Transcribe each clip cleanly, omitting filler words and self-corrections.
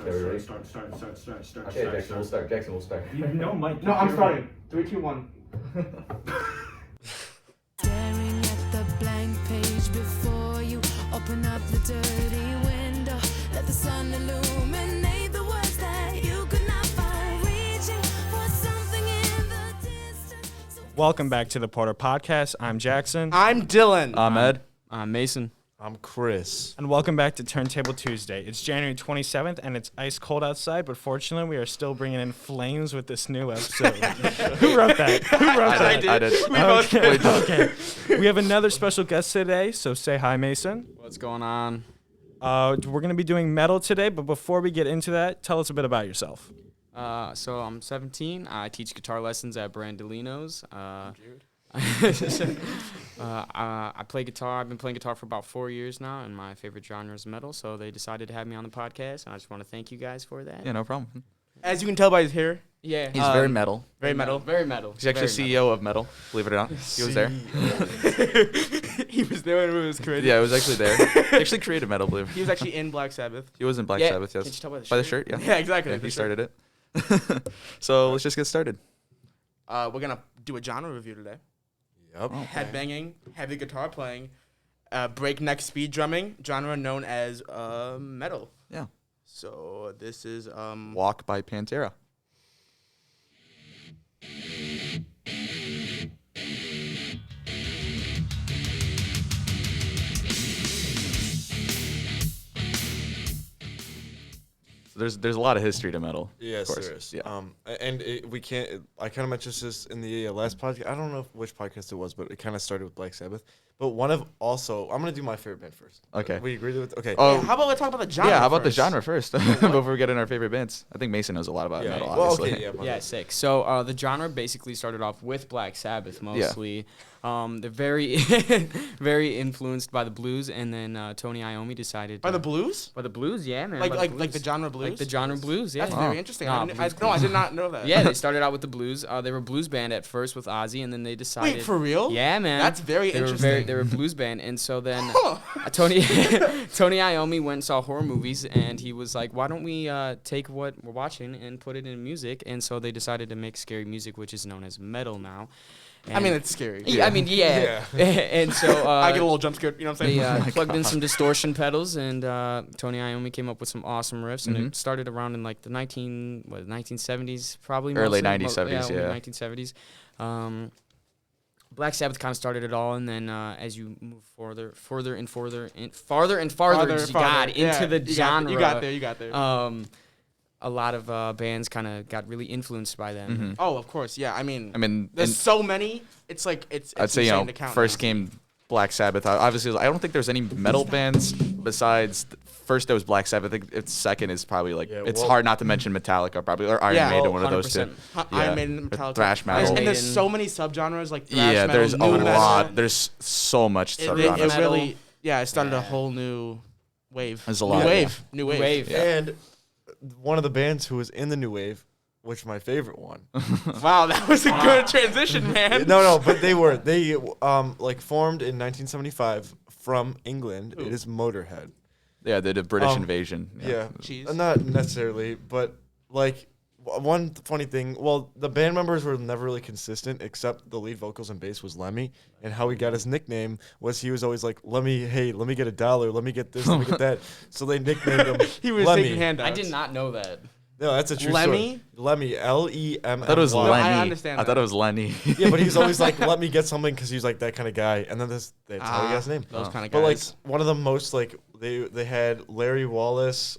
Okay, we ready? Start. Okay, Jaxson will start. Jaxson will start. No, Mike. No, I'm starting. 3, 2, 1. Staring at the blank page before you. Open up the dirty window. Let the sun illuminate the words that you could not find. Reaching for something in the distance. Welcome back to the Porter Podcast. I'm Jaxson. I'm Dylan. I'm Ed. I'm Mason. I'm Chris. And welcome back to Turntable Tuesday. It's January 27th, and it's ice cold outside, but fortunately, we are still bringing in flames with this new episode. Who wrote that? I did. We both did. Okay. We have another special guest today, so say hi, Mason. What's going on? We're going to be doing metal today, but before we get into that, tell us a bit about yourself. So I'm 17. I teach guitar lessons at Brandolino's. I play guitar. I've been playing guitar for about 4 years now, and my favorite genre is metal. So they decided to have me on the podcast, and I just want to thank you guys for that. Yeah, no problem. As you can tell by his hair, Yeah. He's very metal. very metal. Very metal. He's actually CEO of metal, believe it or not. He was there. He was there when it was created. Yeah, it was actually there. He actually created metal, believe it. He was actually in Black Sabbath. He was in Black Yeah. Sabbath, yes. Can't you tell by the By the shirt? shirt, yeah. Yeah, exactly. Yeah, The he shirt. started it. So let's just get started. We're going to do a genre review today. Yep. Headbanging, heavy guitar playing, breakneck speed drumming, genre known as metal. Yeah. So this is Walk by Pantera. There's a lot of history to metal. Yes, of course. there is. Yeah. We can't. I kind of mentioned this in the last podcast. I don't know which podcast it was, but it kind of started with Black Sabbath. But one of also, I'm gonna do my favorite band first. Okay. We agree with. Okay. Oh, how about we talk about the genre? yeah. How about the first? genre first before we get in our favorite bands? I think Mason knows a lot about Yeah. metal. Well, Obviously. okay. Yeah. my Yeah, bad. sick. So the genre basically started off with Black Sabbath mostly. They're very, very influenced by the blues, and then Tony Iommi decided By the blues? by the blues, yeah, man. Like by like the genre blues? like the genre blues, yeah. That's Wow. very interesting. Nah, I did not know that. Yeah, they started out with the blues. They were a blues band at first with Ozzy, and then they decided. Wait, for real? Yeah, man. That's very they interesting. They were a blues band, and so then Tony Iommi went and saw horror movies, and he was like, "Why don't we take what we're watching and put it in music?" And so they decided to make scary music, which is known as metal now. I mean, it's scary. Yeah, I mean, yeah. and so I get a little jump scared. You know what I'm saying? they plugged in some distortion pedals, and Tony Iommi came up with some awesome riffs, and it started around in like the 1970s, probably Early mostly. 1970s, yeah. 1970s. Black Sabbath kind of started it all, and then as you move farther and farther into the genre, You got there. a lot of bands kind of got really influenced by them. Oh, of course. Yeah. I mean, there's and so many. It's like it's. I'd say insane to count first now. came Black Sabbath. Obviously, I don't think there's any metal bands besides. First, there was Black Sabbath. I think it's second is probably like it's hard not to mention Metallica, probably or Iron Yeah. Maiden, one of those two. 100%. Iron Maiden, Or Metallica, thrash metal. and there's Maiden. so many subgenres like thrash Yeah, metal, there's a new metal. lot. There's so much It subgenres. really, it started a whole new wave. There's a lot, New wave. Wave. And one of the bands who was in the new wave, which is my favorite one. Wow, that was a good transition, man. No, but they like formed in 1975 from England. It is Motorhead. Yeah, they did British Invasion. Yeah, Cheese. not necessarily, but like one funny thing. Well, the band members were never really consistent, except the lead vocals and bass was Lemmy, and how he got his nickname was he was always like, let me get $1, let me get this, let me get that. So they nicknamed him. He was Lemmy. taking handouts. I did not know that. No, that's a true Lemmy? story. Lemmy, Lemmy. I thought it was No, Lenny. I understand I thought that. it was Lenny. Yeah, but he's always like, let me get something because he's like that kind of guy. And then that's how he got his name. Those kind of But like guys. one of the most like they had Larry Wallace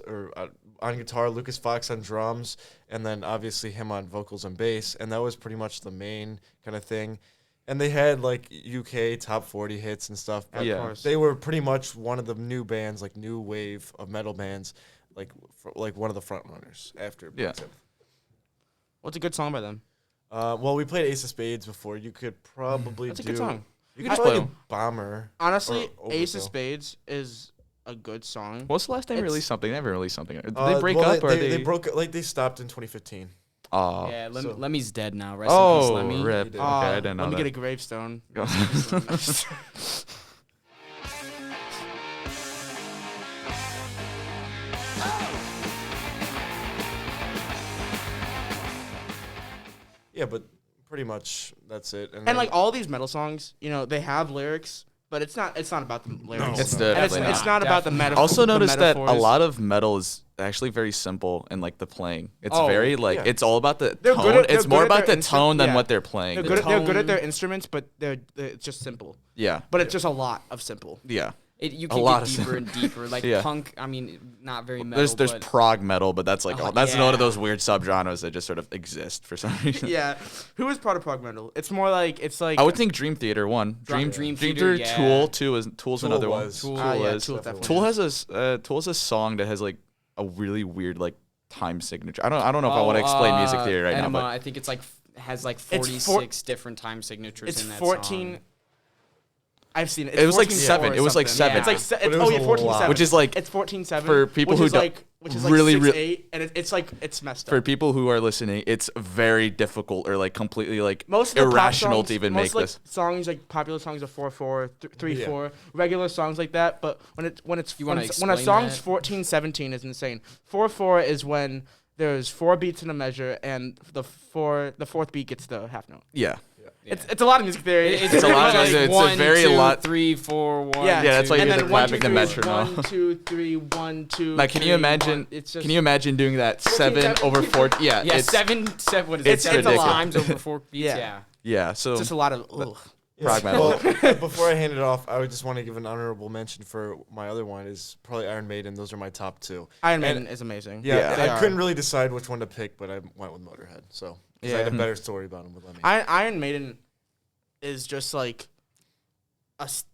on guitar, Lucas Fox on drums, and then obviously him on vocals and bass, and that was pretty much the main kind of thing. And they had like UK top 40 hits and stuff. But Yeah. Of course. they were pretty much one of the new bands, like new wave of metal bands, like one of the front runners after Black Yeah. Sabbath. What's a good song by them? Well, we played Ace of Spades before. You could probably That's a do. good song. You could could just play play like a 'em. Bomber. Honestly, or Ace of Overkill. Spades is a good song. What's the last time they It's- released something? They haven't released something. Did they break well, up or they broke like they stopped in 2015. Oh. Yeah, so- Lemmy's dead now. Rest in peace, Oh, Lemmy. rip. did. Okay, I didn't know Let me that. get a gravestone. Yeah, but pretty much that's it. And like all these metal songs, you know, they have lyrics, but it's not about the lyrics. It's And definitely it's not about the metaphor. Also the noticed that a metaphors. lot of metal is actually very simple in like the playing. It's Oh, very like yeah. it's all about the They're tone. good at- It's they're more good at about their the tone than yeah. what they're playing. They're good at their tone- instruments, but it's just simple. Yeah. But it's just a lot of simple. Yeah. You A can lot get of deeper and deeper. Like Yeah. punk, I mean, not very metal. There's but prog metal, but that's like that's yeah. one of those weird subgenres that just sort of exist for some reason. Yeah. Who is part of prog metal? It's more like I would think Dream Theater one. Dream Theater, yeah. Tool Tool's Tool another was. one. Tool yeah, was. Tool definitely. Tool has Tool's a song that has like a really weird like time signature. I don't know if I want to explain music theory right Enema, now, I think it's like has like It's 46 different time signatures It's in that 14. song. I've seen it. It was like 14-4 7. or It was like something. 7. It's like But it oh was yeah, a 14-7. lot. Which is like it's 14-7 for people who don't which is like really 6-8, and it's like it's messed up. for people who are listening, it's very difficult or like completely like Most of the pop irrational songs, to even most make like this. songs like popular songs are 4/4, 3/4, Yeah. regular songs like that. But when it's You wanna when a explain song's that? 14/17 is insane. 4/4 is when there's 4 beats in a measure, and the fourth beat gets the half note. Yeah. It's a lot of music theory. It's a lot of- it's a one, very two, lot- 3, 4, 1. Yeah, Yeah, that's why two. you and hear then the 1, 2, clapping, the 3, metronome. 1, 2, 3, 1, 2. Like, can you 3, imagine? 1. It's just Can you imagine doing that 7 7. over 4? Yeah, Yeah, it's, 7. What is it's it? 7 ridiculous. times over 4 beats. Yeah. Yeah. Yeah, so just a lot of. Ugh. prog metal. Well, before I hand it off, I would just want to give an honorable mention for my other one is probably Iron Maiden. Those are my top 2. Iron Maiden is amazing. Yeah, They I are. couldn't really decide which one to pick, but I went with Motorhead. So 'cause I had a Yeah. better story about him with Lemmy. Iron Maiden is just like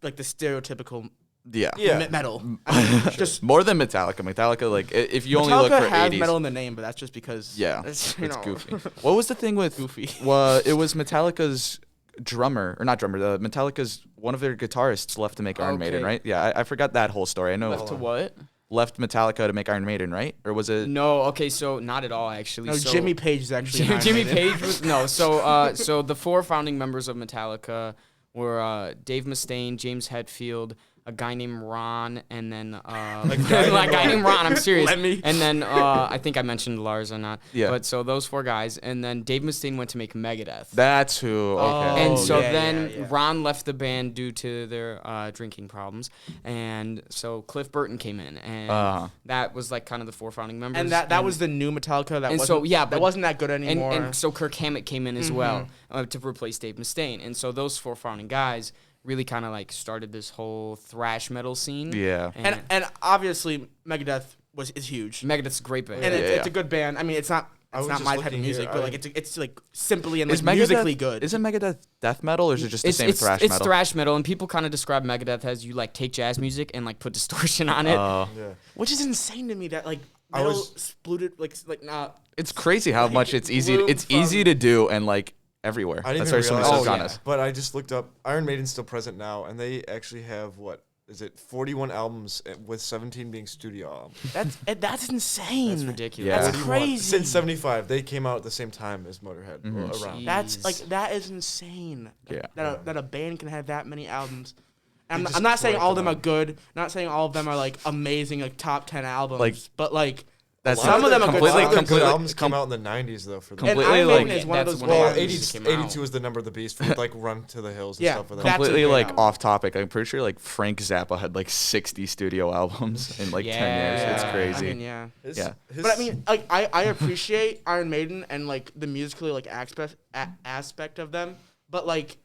like the stereotypical Yeah. Yeah. metal. I mean, just More than Metallica. Metallica, like, if you only Metallica look for has 80s. metal in the name, but that's just because Yeah, it's, it's goofy. What was the thing with Goofy. Well, it was Metallica's drummer, or not drummer. Metallica's one of their guitarists left to make Iron Maiden, Okay. right? Yeah, I forgot that whole story. I know Left to what? left Metallica to make Iron Maiden, right? Or was it? No, okay, so not at all actually. No, so Jimmy Page is actually in Iron Jimmy Maiden. Page was no. So the 4 founding members of Metallica were Dave Mustaine, James Hetfield, a guy named Ron, and then a guy named Ron. I'm serious. Lemmy. And then I think I mentioned Lars or not. Yeah. But so those 4 guys, and then Dave Mustaine went to make Megadeth. That's who. Okay. And so yeah, then yeah, yeah. Ron left the band due to their drinking problems, and so Cliff Burton came in, and that was like kind of the 4 founding members. And that was the new Metallica that and wasn't so yeah, that but- wasn't that good and, anymore. and so Kirk Hammett came in as well to replace Dave Mustaine, and so those 4 founding guys really kind of like started this whole thrash metal scene. Yeah. and obviously Megadeth is huge. Megadeth's a great band. And Yeah, it's a good band. I mean, it's not was not just my type of looking music, here, but I- like it's like simply and Is like musically Megadeth good. Isn't Megadeth death metal, or is it just the same thrash it's metal? thrash metal, and people kind of describe Megadeth as you like take jazz music and like put distortion on it. Oh. Yeah. Which is insane to me that like I metal was- splooted like not. It's crazy how much it's easy. Blue It's from- easy to do and like everywhere. I didn't That's why even there's so many realize. subgenres. But I just looked up. Iron Maiden's still present now, and they actually have what is it? 41 albums with 17 being studio albums. That's insane. That's ridiculous. Yeah. That's 41 crazy. Since 75, they came out at the same time as Motorhead. Or around. That's Jeez. like that is insane. Yeah. That a band can have that many albums. And They I'm just not saying collect all of them them are out. good. Not saying all of them are like amazing, like top 10 albums. Like- but like That's some of them are good. completely- Some of them- Good completely- albums came out in the 90s though. For them. And completely, Iron like- Maiden is one of That's those when all Well, the bands. music 80, came out. 82 is the number of the beast for like Run to the Hills and Yeah, stuff. With that's a Completely great like album. off topic. I'm pretty sure like Frank Zappa had like 60 studio albums in like 10 years. It's Yeah. crazy. I mean, yeah. Yeah. But I mean, like I appreciate Iron Maiden and like the musically like aspect of them, but like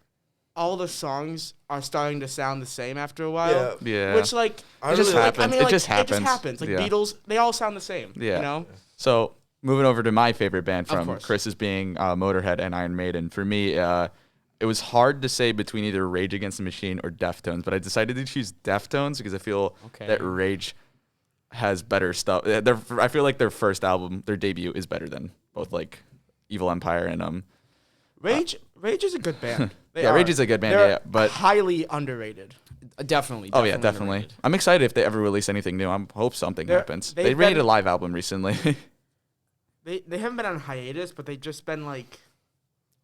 all the songs are starting to sound the same after a while. Yeah. Which like I It just really like- happens. It just It just happens. happens. Like Yeah. Beatles, they all sound the same. Yeah. You know. So moving over to my favorite band Of from course. Chris's being Motorhead and Iron Maiden. For me, it was hard to say between either Rage Against the Machine or Deftones, but I decided to choose Deftones because I feel Okay. that Rage has better stuff. I feel like their first album, their debut, is better than both like Evil Empire and Rage is a good band. They Yeah, are. Rage is a good band, They're yeah, but- highly underrated. Definitely. Oh yeah, definitely. underrated. I'm excited if they ever release anything new. I hope something They're- happens. they've They made been- a live album recently, They haven't been on hiatus, but they've just been like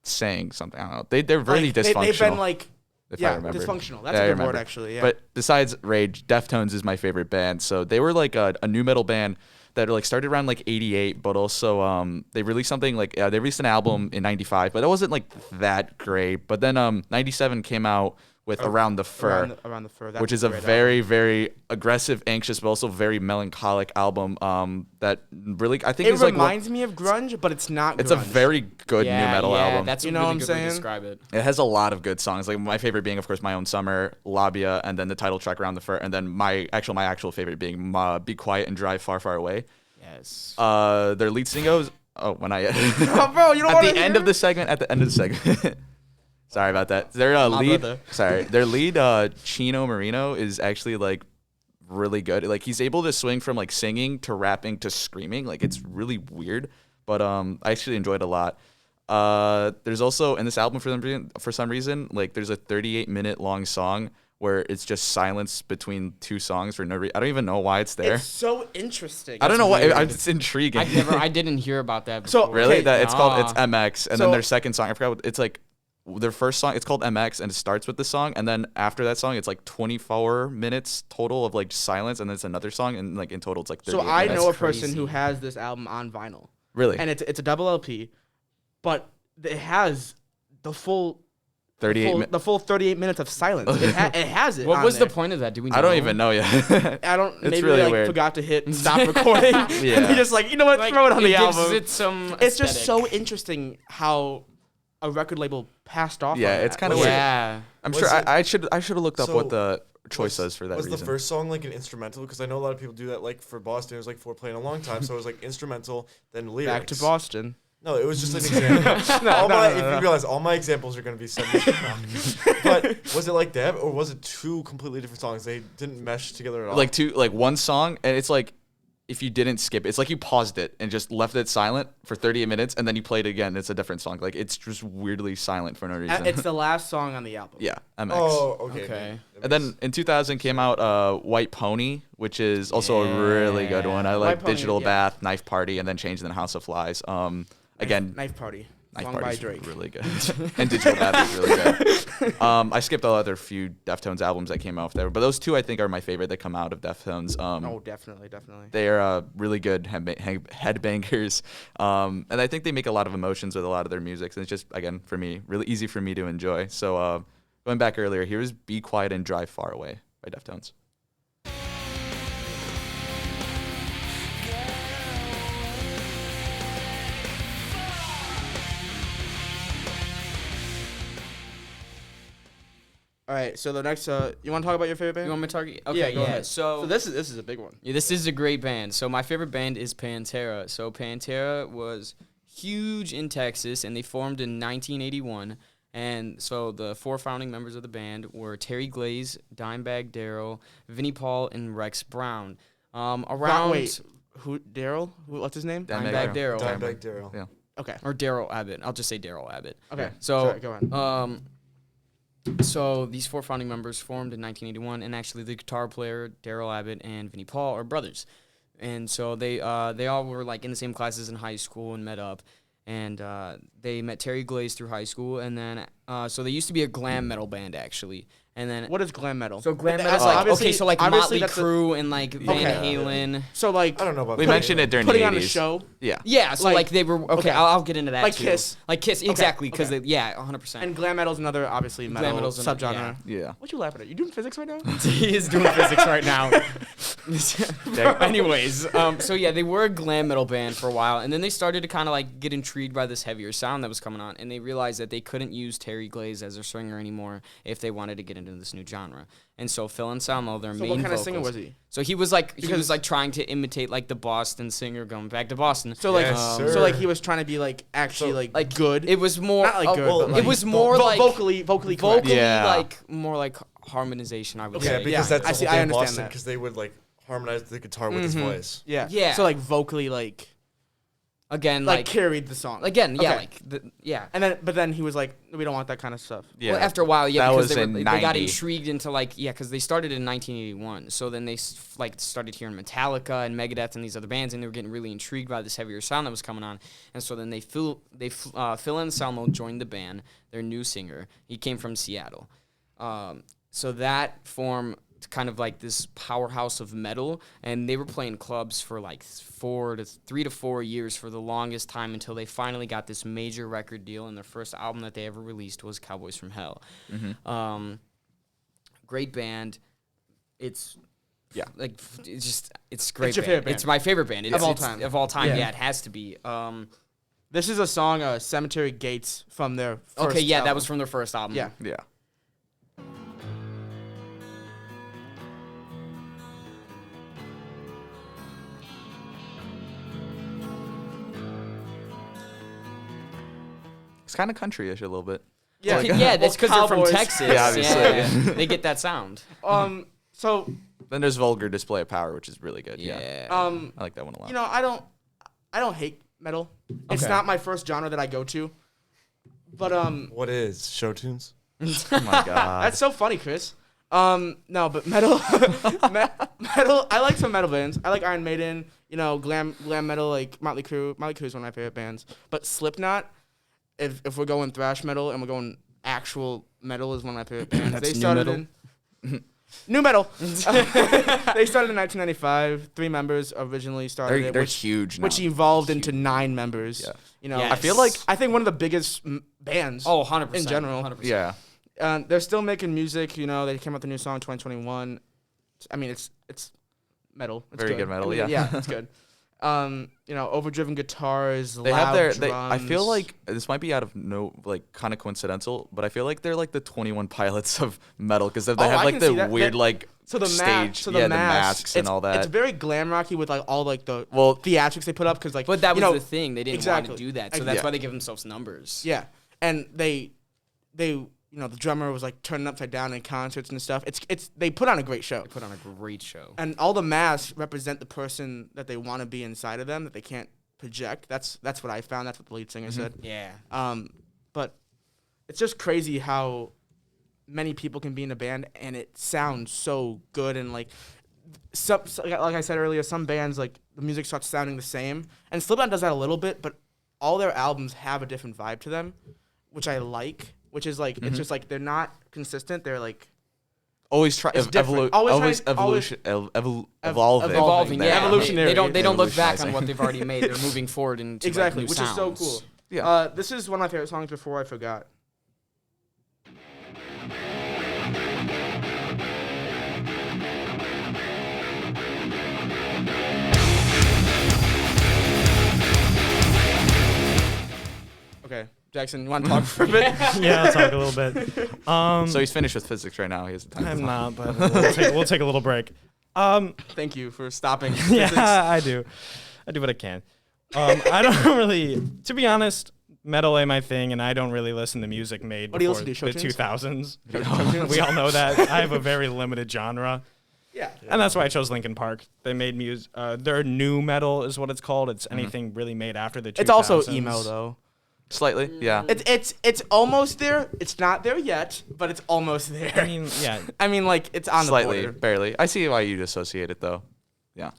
saying something. I don't know. They're really like, dysfunctional. They've been like if I yeah, remember. dysfunctional. That's Yeah, I a good word remember. actually. Yeah. But besides Rage, Deftones is my favorite band. So they were like a new metal band that like started around like 88, but also they released something like they released an album in 95, but it wasn't like that great. But then 97 came out with Around the Fur, Around the Fur, which is a very, very aggressive, anxious, but also very melancholic album. That really, I think, It is like reminds me of grunge, but it's not. It's grunge. a very good new metal album. That's You a know really what I'm good way to saying? describe it. It has a lot of good songs. Like my favorite being, of course, My Own Summer, Labia, and then the title track Around the Fur, and then my actual favorite being Be Quiet and Drive Far, Far Away. Yes. Their lead singer goes. Oh, when I Oh, bro, you don't at want the to end of the segment. At the end of the segment. Sorry about that. Their lead. brother. Sorry, their lead Chino Marino is actually like really good. Like he's able to swing from like singing to rapping to screaming. Like it's really weird, but I actually enjoyed it a lot. There's also in this album for some reason like there's a 38-minute long song where it's just silence between two songs for no reason. I don't even know why it's there. It's so interesting. I don't know why. weird. It's intriguing. I didn't hear about that So, before. Really? Okay, That it's called it's nah. MX, and So- then their second song I forgot. It's like their first song. It's called MX, and it starts with the song, and then after that song, it's like 24 minutes total of like silence, and then it's another song, and like in total, it's like 38 So I minutes. know a That's person crazy. who has this album on vinyl, Really and it's a double LP, but it has the full 38. the full 38 minutes of silence. It has it. What on was there. the point of that? Do we know? I don't even know yet. I don't. It's Maybe really they like weird. forgot to hit stop recording. And they just like, you know what? Like, throw it on the gives album. it some It's just so aesthetic. interesting how a record label passed off. Yeah, on it's that. kinda Like, weird. Yeah. I'm Was sure it- I should have looked up So, what the choice was for that was reason. the first song like an instrumental? Because I know a lot of people do that. Like for Boston, it was like foreplay in a long time, so it was like instrumental, then lyrics. Back to Boston. No, it was just an example. If you realize, all my examples are going to be 70s. But was it like that, or was it two completely different songs? They didn't mesh together at all. like one song, and it's like if you didn't skip it, it's like you paused it and just left it silent for 38 minutes, and then you played it again. It's a different song. Like it's just weirdly silent for no reason. It's the last song on the album. yeah, MX. Oh, okay. Okay. And then in 2000 came out White Pony, which is also a really good one. I like Pony, Digital yeah. Bath, Knife Party, and then Change in the House of Flies. Again, Knife Party. Knife Song by Party's Drake. really good. And Digital Bath is really good. I skipped all other few Deftones albums that came out there, but those two I think are my favorite that come out of Deftones. Oh, definitely. They are really good headbangers, and I think they make a lot of emotions with a lot of their music. And it's just, again, for me, really easy for me to enjoy. So going back earlier, here's Be Quiet and Drive Far Away by Deftones. All right. So the next, you want to talk about your favorite band? You want me to target? Okay, Yeah, go ahead. So, So this is a big one. yeah, this is a great band. So my favorite band is Pantera. So Pantera was huge in Texas, and they formed in 1981. And so the four founding members of the band were Terry Glaze, Dimebag Darrell, Vinnie Paul, and Rex Brown. Around Wait, who? Daryl? What's his name? Dimebag Darrell. Dimebag Darrell. Yeah. Okay. Or Daryl Abbott. I'll just say Daryl Abbott. Okay. So, Sorry, go on. So these four founding members formed in 1981, and actually the guitar player Daryl Abbott and Vinnie Paul are brothers, and so they all were like in the same classes in high school and met up, and they met Terry Glaze through high school, and then so they used to be a glam metal band actually, and then What is glam metal? so glam But metal is like obviously- okay, so like obviously Motley that's a- Crue and like Van Okay. Halen. So like I don't know about We that. mentioned it during putting the on a 80s. show. Yeah. Yeah, so Like- like they were okay. okay. I'll get into that Like too. Kiss. Like Kiss, Okay, exactly, because okay. yeah, 100%. And glam metal is another obviously metal metal's subgenre. Yeah. What you laughing at? You doing physics right now? He is doing physics right now. Anyways, so yeah, they were a glam metal band for a while, and then they started to kind of like get intrigued by this heavier sound that was coming on, and they realized that they couldn't use Terry Glaze as their singer anymore if they wanted to get into this new genre. And so Phil Anselmo, their So main what kind of vocals, singer was he? So he was like Because- trying to imitate like the Boston singer going back to Boston. So like, Yes, so sir. like he was trying to be like actually So, like good. It was more Not like good, well, but it like was more like vocally correct. vocally Yeah. like more like harmonization, I would Okay, Yeah, say. because yeah. that's I the see- whole I thing in understand Boston, that. because they would like harmonize the guitar with his voice. Yeah. Yeah. So like vocally like Again, like like carried the song. again, yeah, Okay. like yeah. And then he was like, we don't want that kind of stuff. Yeah. Well, after a while, yeah, That because was they, in they got 90. intrigued into like, yeah, because they started in 1981. So then they like started hearing Metallica and Megadeth and these other bands, and they were getting really intrigued by this heavier sound that was coming on. And so then Phil Anselmo joined the band, their new singer. He came from Seattle. So that kind of like this powerhouse of metal, and they were playing clubs for like 3 to 4 years for the longest time until they finally got this major record deal, and their first album that they ever released was Cowboys from Hell. Great band. It's like it's great. It's your band. favorite band. It's my favorite band. Of all time. Of all time, Yeah. yeah, it has to be. This is a song, Cemetery Gates, from their first Okay, yeah, that album. was from their first album. Yeah. Yeah. It's kind of country-ish a little bit. Yeah, Yeah, that's because they're from Cowboys. Texas. Yeah, obviously. They get that sound. So, Then there's Vulgar Display of Power, which is really good. Yeah. I like that one a lot. you know, I don't hate metal. It's Okay. not my first genre that I go to. But What is show tunes? Oh my god. that's so funny, Chris. No, but metal, metal. I like some metal bands. I like Iron Maiden. You know, glam metal like Motley Crue. Motley Crue is one of my favorite bands. But Slipknot, if we're going thrash metal and we're going actual metal, is one of my favorite bands. That's They new started metal? in new metal. They started in 1995. 3 members originally started it, they're which, huge now. which evolved into 9 members. Yeah. You know, Yes. I feel like I think one of the biggest bands. Oh, 100%. In general. 100%. yeah. They're still making music. You know, they came out with a new song in 2021. I mean, it's metal. It's Very good metal, I mean, yeah. yeah, it's good. You know, overdriven guitars, They loud have drums. I feel like this might be out of kind of coincidental, but I feel like they're like the 21 Pilots of metal because they Oh, have I like can the see that. weird like so the stage, so the the masks and it's, all that. It's very glam rocky with like all like the Well- theatrics they put up because like. But that you was know, the thing. They didn't exactly. want to do that. So Yeah. that's why they give themselves numbers. Yeah, and they you know the drummer was like turning upside down in concerts and stuff. It's they put on a great show. They put on a great show. And all the masks represent the person that they want to be inside of them that they can't project. That's what I found. That's what the lead singer said. Yeah. But it's just crazy how many people can be in a band and it sounds so good. And like like I said earlier, some bands like the music starts sounding the same. And Slipknot does that a little bit, but all their albums have a different vibe to them, which I like. Which is like it's just like they're not consistent. They're like always try It's different. always Always evolving. Evolving, yeah. Evolutionary. They don't look back on Evolutionizing. what they've already made. They're moving forward into exactly, like, new which is so sounds. cool. Yeah. This is one of my favorite songs. Before I forgot. Okay, Jackson, you want to talk for a bit? Yeah, I'll talk a little bit. So he's finished with physics right now. He has the time. I'm not, but we'll take a little break. Thank you for stopping. Yeah, physics. I do. I do what I can. I don't really, to be honest, metal ain't my thing, and I don't really listen to music made What do you before listen to, the show tunes? 2000s. We all know that. I have a very limited genre. Yeah. And that's why I chose Linkin Park. They made music. Their new metal is what it's called. It's anything really made after the 2000s. It's also emo though. Slightly, yeah. It's almost there. It's not there yet, but it's almost there. I mean, yeah. I mean, like it's on Slightly, the border. barely. I see why you'd associate it though. Yeah.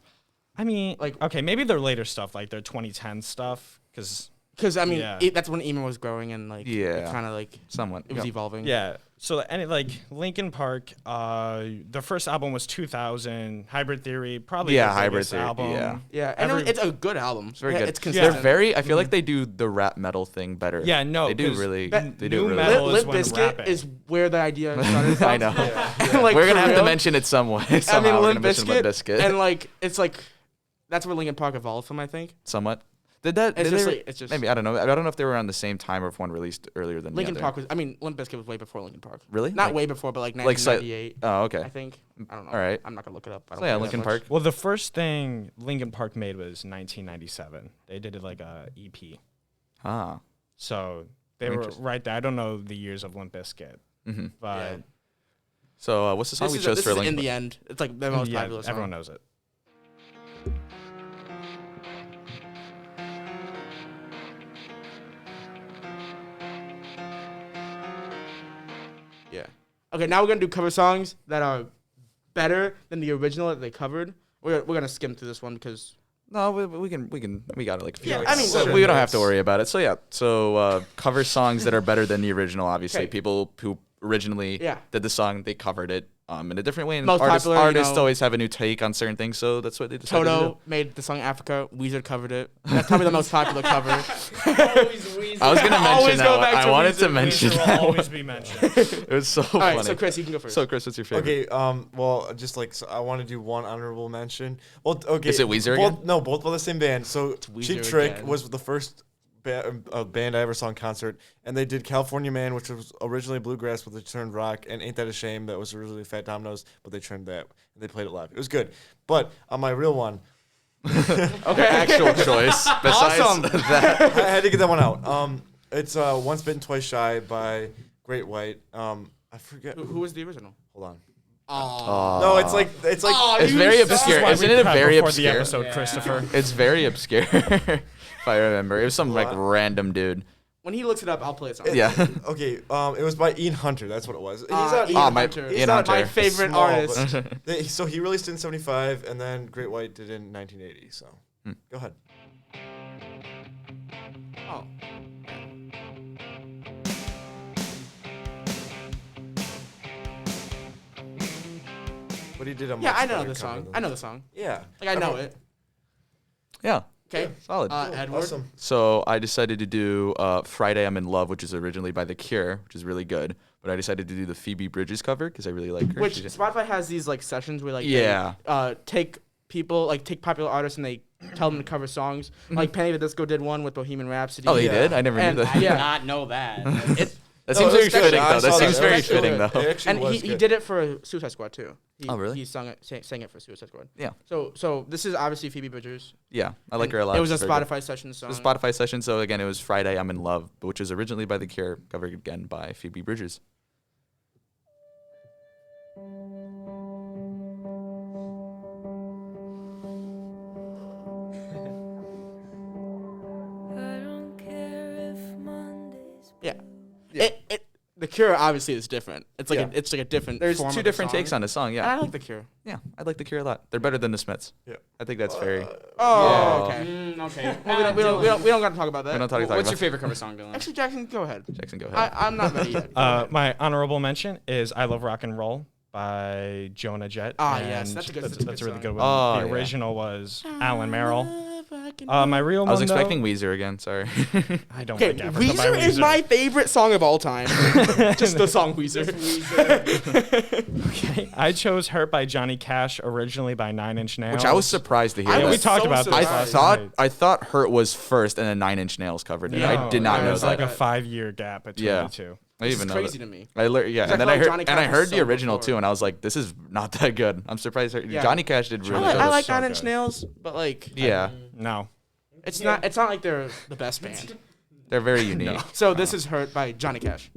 I mean, Like- okay, maybe their later stuff, like their 2010 stuff, because Because I mean, Yeah. that's when emo was growing and like Yeah. kind of like Somewhat. it was yeah. evolving. yeah. So like Linkin Park, their first album was 2000. Hybrid Theory, probably Yeah, their Hybrid biggest Theory, album. yeah. Yeah, and Every- it's a good album. It's very Yeah, good. It's They're consistent. very. I feel like they do the rap metal thing better. Yeah, no, they do 'cause really. That- They do new really. metal is Limp when Bizkit rapping. is where the idea started from. I know. Like, We're for gonna have to real. mention it some way. I Somehow mean, we're Limp gonna mention Limp Bizkit, Bizkit. and like it's like that's where Linkin Park evolved from. I think Somewhat. Did that? It's did just they- like- it's just- maybe I don't know. I don't know if they were around the same time or if one released earlier than Linkin the other. Park was. I mean, Limp Bizkit was way before Linkin Park. Really? Not Like- way before, but like like si- 1998. Oh, okay. I think. I don't know. All right. I'm not gonna look it up. I don't So yeah, care that Linkin much. Park. Well, the first thing Linkin Park made was 1997. They did it like a EP. Ah. So they were Interesting. right there. I don't know the years of Limp Bizkit, Mm-hmm. but Yeah. So what's the song This we is, chose this for is Linkin in Park? the end. It's like the most yeah, popular song. everyone knows it. Yeah. Okay, now we're gonna do cover songs that are better than the original that they covered. We're gonna skim through this one because No, we got it like a few. Yeah, weeks. I mean, So sure. we don't have to worry about it. So yeah, so cover songs that are better than the original. Obviously, Okay. people who originally Yeah. did the song, they covered it in a different way. And Most artists, popular, you artists know. always have a new take on certain things, so that's what they decided to do. Toto made the song Africa. Weezer covered it. That's probably the most popular cover. I was gonna mention Always that. go back I to wanted Weezer. to mention Weezer will that. always be mentioned. It was so All funny. right, so Chris, you can go first. So Chris, what's your favorite? Okay, well, just like so I want to do one honorable mention. Well, okay. Is it Weezer both, again? No, both by the same band. So Weezer Cheap Trick again. was the first band I ever saw in concert, and they did California Man, which was originally bluegrass, but they turned rock, and Ain't That a Shame, that was originally Fat Dominoes, but they turned that, and they played it live. It was good. But on my real one, Okay, actual choice. Besides Awesome. that, I had to get that one out. It's Once Bitten, Twice Shy by Great White. I forget. Who was the original? Hold on. Oh. No, it's like it's very obscure. Why Isn't we it a cut very before the obscure? episode, Christopher? It's very obscure. If I remember, it was some like What? random dude. When he looks it up, I'll play it. Song. Yeah. Okay, it was by Ian Hunter. That's what it was. He's Ian not, Hunter. Ian not my Hunter. favorite small, artist. but so he released it in '75, and then Great White did it in 1980. So go ahead. Oh. But he did a Yeah, much I know better the cover song. than I know this. the song. Yeah. Like I know it. Yeah. Okay. Solid. Edward. Awesome. So I decided to do Friday I'm in Love, which is originally by The Cure, which is really good. But I decided to do the Phoebe Bridgers cover because I really like her. Which She's- Spotify has these like sessions where like Yeah. they, take people like take popular artists and they tell them to cover songs. Like Penny the Disco did one with Bohemian Rhapsody. Oh, they Yeah. did? I never And knew I that. did Yeah. not know that. That No, seems it very was good. fitting, I though. That saw seems that. very That's fitting, good. though. It actually And was he good. did it for Suicide Squad too. Oh, really? He sang it for Suicide Squad. Yeah. So this is obviously Phoebe Bridgers. Yeah, I like And her a lot. It was a She's very good. Spotify session song. It was a Spotify session, so again, it was Friday I'm in Love, which was originally by The Cure, covered again by Phoebe Bridgers. I don't care if Monday's Yeah. The Cure obviously is different. It's like Yeah. it's like a different. There's form two of the different song. takes on the song, And yeah. I like The Cure. Yeah, I like The Cure a lot. They're better than the Smiths. Yeah. I think that's very... Oh, Yeah. okay. Okay. Well, we don't got to talk about that. We don't talk What's about your favorite cover song, Dylan? Actually, Jackson, go ahead. Jackson, go ahead. I'm not ready yet. Go ahead. My honorable mention is "I Love Rock and Roll" by Jonah Jett. Ah, yes, and that's a good- That's, that's a that's a good really song. good one. Oh, The yeah. original was Alan Merrill. My real I was one, though- expecting Weezer again, sorry. I don't Okay, like Africa by Weezer is my favorite song of all time. Just the song Weezer. Okay. I chose "Hurt" by Johnny Cash, originally by 9 Inch Nails. Which I was surprised to hear. I Yeah, that. we was talked so about this. I surprised. last night. thought Hurt was first and then 9 Inch Nails covered it. No, I did not I know was There's like that. a 5-year gap between Yeah. the two. I This even is know crazy that. to me. Yeah, and I then feel I like heard Johnny and I Cash heard was the so original before. too, and I was like, this is not that good. I'm surprised. Yeah. Johnny Cash did really I good. like so 9 Inch good. Nails, but like, Yeah, No. it's not like they're the best band. they're very unique. So this is Hurt by Johnny Cash.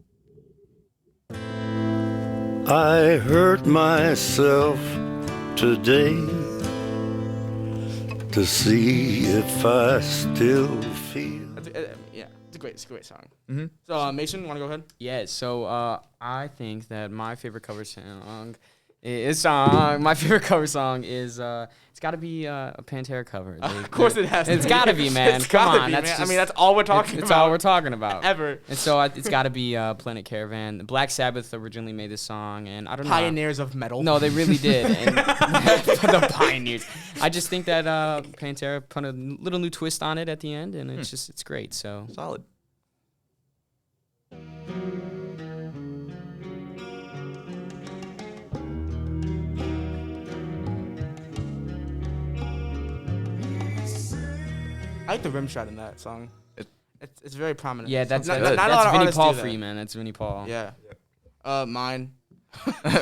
I hurt myself today to see if I still feel. Yeah, it's a great song. Mhm. So Mason, want to go ahead? Yeah, so I think that my favorite cover song my favorite cover song is it's got to be a Pantera cover. Of course it has to It's be. got to be, man. It's Come gotta on, be, that's man. I just, mean, that's all we're talking it's about. all we're talking about. Ever. And so it's got to be Planet Caravan. Black Sabbath originally made this song, and I don't know. Pioneers of metal. No, they really did. And the pioneers. I just think that Pantera put a little new twist on it at the end, and it's great. So Solid. I like the rim shot in that song. It's very prominent. yeah, that's not, that's, not a lot that's of Vinnie artists Paul do for that. you, man. That's Vinnie Paul. Yeah. Mine.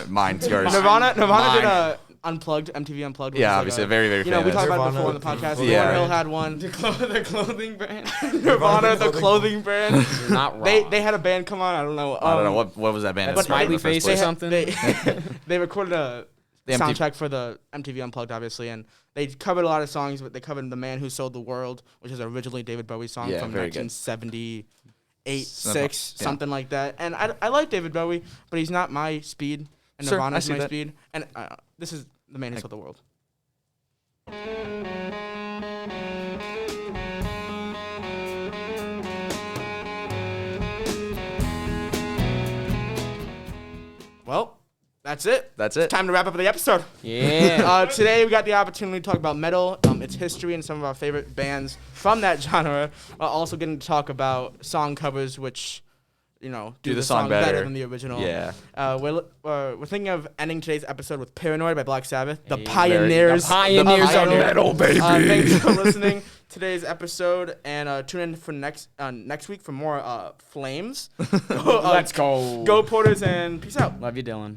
Mine's yours. Nirvana did Mine. a Unplugged, MTV Unplugged. which Yeah, is obviously, like very, very You know, we famous. talked about it before on Nirvana, the podcast. Yeah. Lauryn Hill had one. The clothing brand. Nirvana, the clothing brand. You're not wrong. They had a band come on. I don't know. I don't know what was that band. That's that started in Smiley the first Face or place? something? They recorded a The MTV soundtrack for the MTV Unplugged, obviously, and they covered a lot of songs, but they covered "The Man Who Sold the World," which is originally David Bowie's song Yeah, from very good. 1978, Something- 6, yeah. something like that. And I like David Bowie, but he's not my speed, and Sure, Nirvana's I see my that. speed. And this is "The Man Who Sold the World." that's it. That's it. Time to wrap up the episode. Yeah. Today we got the opportunity to talk about metal, its history, and some of our favorite bands from that genre. Also getting to talk about song covers, which, do the song better than the original. Yeah. We're thinking of ending today's episode with "Paranoid" by Black Sabbath, the Hey, pioneers. the pioneers of of metal, baby. Thanks for listening to today's episode, and tune in for next week for more Flames. Let's go. Go Porters, and peace out. Love you, Dylan.